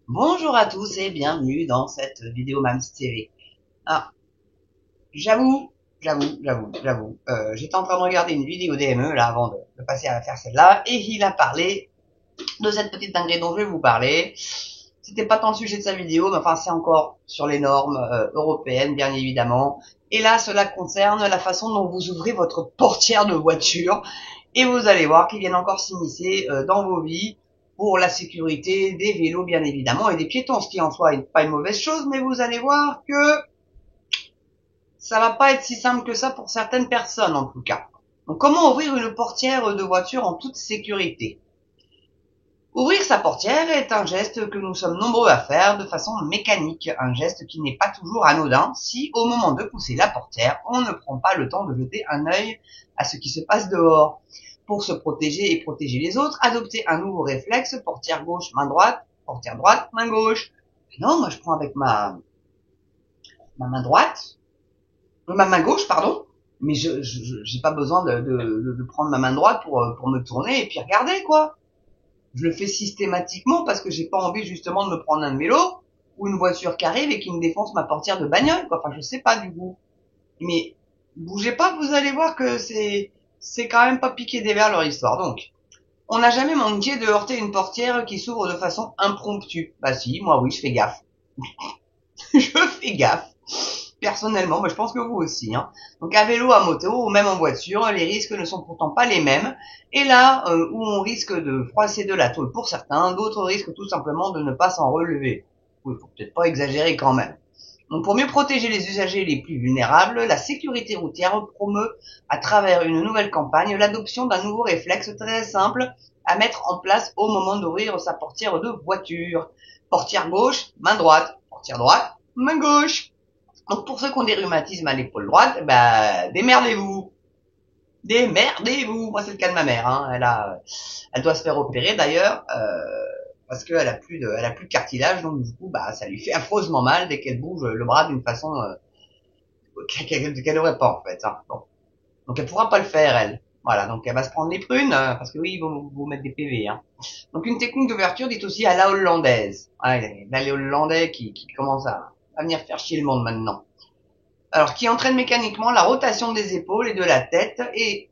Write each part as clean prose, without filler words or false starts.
Bonjour à tous et bienvenue dans cette vidéo Mams TV. Ah, j'étais en train de regarder une vidéo DME là avant de passer à faire celle-là et il a parlé de cette petite dinguerie dont je vais vous parler. C'était pas tant le sujet de sa vidéo, mais enfin c'est encore sur les normes européennes bien évidemment. Et là, cela concerne la façon dont vous ouvrez votre portière de voiture et vous allez voir qu'ils viennent encore s'immiscer dans vos vies pour la sécurité des vélos bien évidemment et des piétons, ce qui en soi n'est pas une mauvaise chose, mais vous allez voir que ça va pas être si simple que ça pour certaines personnes en tout cas. Donc comment ouvrir une portière de voiture en toute sécurité? Ouvrir sa portière est un geste que nous sommes nombreux à faire de façon mécanique, un geste qui n'est pas toujours anodin si au moment de pousser la portière, on ne prend pas le temps de jeter un œil à ce qui se passe dehors. Pour se protéger et protéger les autres, adopter un nouveau réflexe, portière gauche, main droite, portière droite, main gauche. Non, moi je prends avec ma main droite, ma main gauche, pardon, mais j'ai pas besoin de prendre ma main droite pour me tourner et puis regarder quoi. Je le fais systématiquement parce que j'ai pas envie justement de me prendre un vélo ou une voiture qui arrive et qui me défonce ma portière de bagnole, quoi. Enfin, je sais pas du coup. Mais bougez pas, vous allez voir que c'est quand même pas piqué des verres leur histoire. Donc, on n'a jamais manqué de heurter une portière qui s'ouvre de façon impromptue. Bah si, moi oui, je fais gaffe. Je fais gaffe. Personnellement, moi je pense que vous aussi. Hein. Donc à vélo, à moto ou même en voiture, les risques ne sont pourtant pas les mêmes. Et là où on risque de froisser de la tôle pour certains, d'autres risquent tout simplement de ne pas s'en relever. Oui, faut peut-être pas exagérer quand même. Donc pour mieux protéger les usagers les plus vulnérables, la sécurité routière promeut à travers une nouvelle campagne l'adoption d'un nouveau réflexe très simple à mettre en place au moment d'ouvrir sa portière de voiture. Portière gauche, main droite. Portière droite, main gauche. Donc pour ceux qui ont des rhumatismes à l'épaule droite, bah démerdez-vous. Démerdez-vous. Moi c'est le cas de ma mère. Hein. Elle doit se faire opérer d'ailleurs parce elle a plus de cartilage, donc du coup bah ça lui fait affreusement mal dès qu'elle bouge le bras d'une façon qu'elle n'aurait pas en fait. Hein. Bon. Donc elle pourra pas le faire elle. Voilà, donc elle va se prendre les prunes parce que oui ils vont vous mettre des PV. Hein. Donc une technique d'ouverture dite aussi à la hollandaise. Ouais, là les Hollandais qui commencent à venir faire chier le monde maintenant. Alors qui entraîne mécaniquement la rotation des épaules et de la tête et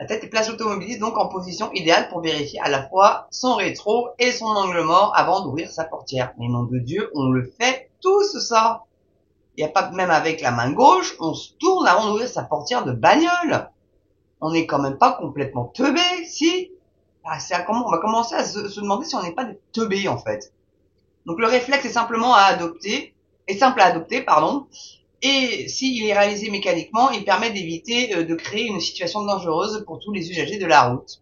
la tête et place l'automobiliste donc en position idéale pour vérifier à la fois son rétro et son angle mort avant d'ouvrir sa portière. Mais nom de Dieu, on le fait tous ça. Il n'y a pas même avec la main gauche, on se tourne avant d'ouvrir sa portière de bagnole. On n'est quand même pas complètement teubé, si. On va commencer à se demander si on n'est pas des teubés en fait. Donc le réflexe est simple à adopter, pardon. Et s'il est réalisé mécaniquement, il permet d'éviter de créer une situation dangereuse pour tous les usagers de la route.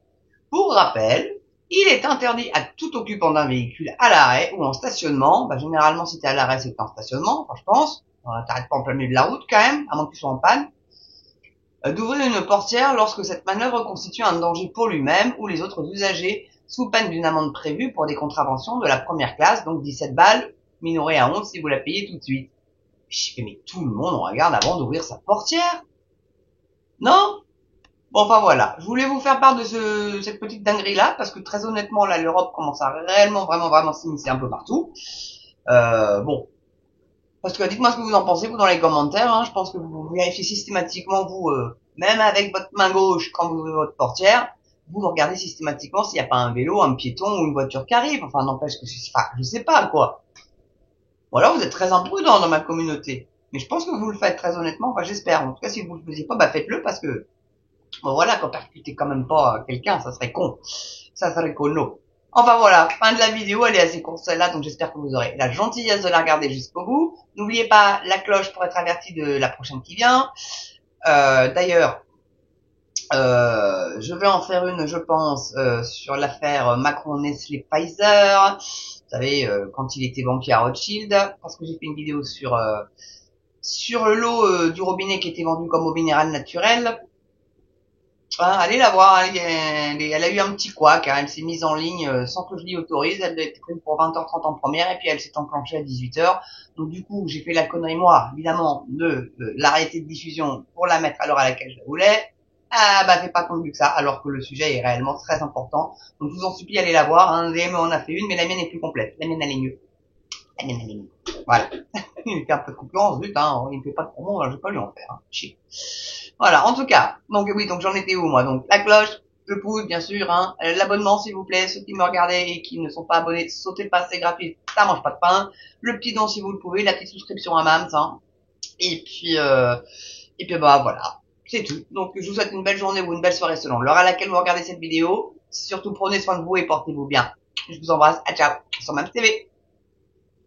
Pour rappel, il est interdit à tout occupant d'un véhicule à l'arrêt ou en stationnement, bah, généralement si t'es à l'arrêt c'est que t'es en stationnement, enfin je pense, t'arrêtes pas en plein milieu de la route quand même, à moins que tu sois en panne, d'ouvrir une portière lorsque cette manœuvre constitue un danger pour lui-même ou les autres usagers, sous peine d'une amende prévue pour des contraventions de la première classe, donc 17 balles, minorée à 11 si vous la payez tout de suite. Je fais, mais tout le monde regarde avant d'ouvrir sa portière. Non? Bon, enfin voilà. Je voulais vous faire part de cette petite dinguerie-là, parce que très honnêtement, là, l'Europe commence à réellement, vraiment, vraiment s'immiscer un peu partout. Bon. Parce que dites-moi ce que vous en pensez, vous, dans les commentaires. Hein. Je pense que vous vérifiez systématiquement, vous, même avec votre main gauche, quand vous ouvrez votre portière, vous regardez systématiquement s'il n'y a pas un vélo, un piéton ou une voiture qui arrive. Enfin, n'empêche que je sais pas, quoi. Voilà, vous êtes très imprudent dans ma communauté. Mais je pense que vous le faites très honnêtement, enfin j'espère. En tout cas, si vous le faisiez pas, bah faites-le parce que, bon voilà, quand percutez quand même pas quelqu'un, ça serait con. Ça serait cono. Enfin voilà, fin de la vidéo, elle est assez courte celle-là, donc j'espère que vous aurez la gentillesse de la regarder jusqu'au bout. N'oubliez pas la cloche pour être averti de la prochaine qui vient. D'ailleurs, je vais en faire une, je pense, sur l'affaire Macron-Nestlé-Pfizer. Vous savez, quand il était banquier à Rothschild, parce que j'ai fait une vidéo sur l'eau du robinet qui était vendue comme eau minérale naturelle. Hein, allez la voir, elle a eu un petit couac, hein, elle s'est mise en ligne sans que je l'y autorise, elle doit être prise pour 20h30 en première et puis elle s'est enclenchée à 18h. Donc du coup, j'ai fait la connerie moi, évidemment, de l'arrêter de diffusion pour la mettre à l'heure à laquelle je la voulais. Ah bah fais pas tant de vues que ça, alors que le sujet est réellement très important. Donc je vous en supplie, allez la voir. Hein. DM en a fait une, mais la mienne est plus complète. La mienne elle est mieux. La mienne elle est mieux. Voilà. Il me fait un peu de concurrence, zut, hein. Il me fait pas de promo, je vais pas lui en faire. Hein. Chier. Voilà, en tout cas. Donc oui, donc j'en étais où moi? Donc la cloche, le pouce, bien sûr, hein. L'abonnement s'il vous plaît, ceux qui me regardaient et qui ne sont pas abonnés, sautez le pas, c'est gratuit, ça mange pas de pain. Le petit don si vous le pouvez, la petite souscription à MAMS, hein. Et puis bah voilà, c'est tout. Donc je vous souhaite une belle journée ou une belle soirée selon l'heure à laquelle vous regardez cette vidéo. Surtout prenez soin de vous et portez-vous bien. Je vous embrasse, à ciao, sur MAMS TV.